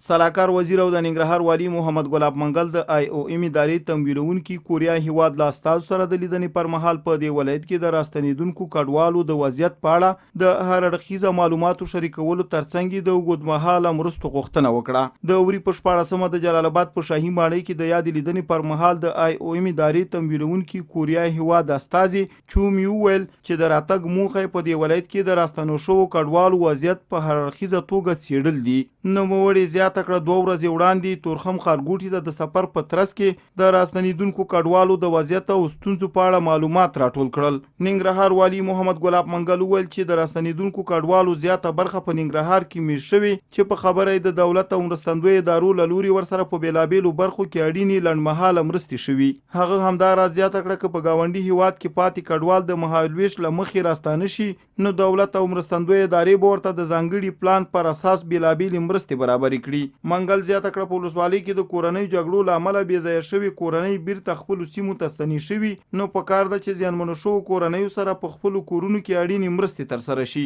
سلاکار وزیر او د ننګرهار والي محمد ګلاب منګل د IOM ادارې تمویلونکي کوریا هیواد له استازو سره د لیدنې پر مهال په دې ولایت کې د راستنېدونکو کډوالو د وضعیت په اړه د هر اړخیزه معلوماتو شریکولو ترڅنګ د اوږدمهاله مرستو غوښتنه وکړه. د اوري په 14مه د جلال آباد په شاهي ماڼۍ کې د یادې لیدنې پر مهال د IOM ادارې تمویلونکي کوریا هیواد استازي چوم یو ویل چې د راتګ موخه په دې ولایت کې د راستنو شوو کډوالو وضعیت په هر اړخیزه توګه څېړل دي. نوموړي زیاته کړه 2 ورځې وړاندې تورخم ښارګوټي د سفر په ترڅ کې د راستنېدونکو کډوالو د وضعیت او ستونزو په اړه معلومات راټول کړل. ننګرهار والي محمد ګلاب منګل وویل چې د راستنېدونکو کډوالو زیاته برخه په ننګرهار کې میشت شوې چې په خبره د دولت او مرستندویه ادارو له لوري ورسره په بېلابېلو برخو کې اړینې لنډمهاله مرستې شوي. هغه همداراز زیاته کړه که په ګاونډي هیواد کې پاتې کډوال د مهالویش له مخې راستانه شي نو دولت او مرستندویه ادارې به ورته د ځانګړي پلان پر اساس بېلابېلې مرستې برابرې کړي. منګل زیاته کړه په ولسوالۍ کې د کورنۍ جګړو له امله بې ځایه شوې کورنۍ بیرته خپلو سیمو ته ستنې شوي نو پکار ده چې زیانمنو شوو کورنیو سره په خپلو کورونو کې اړینې مرستې ترسره شي.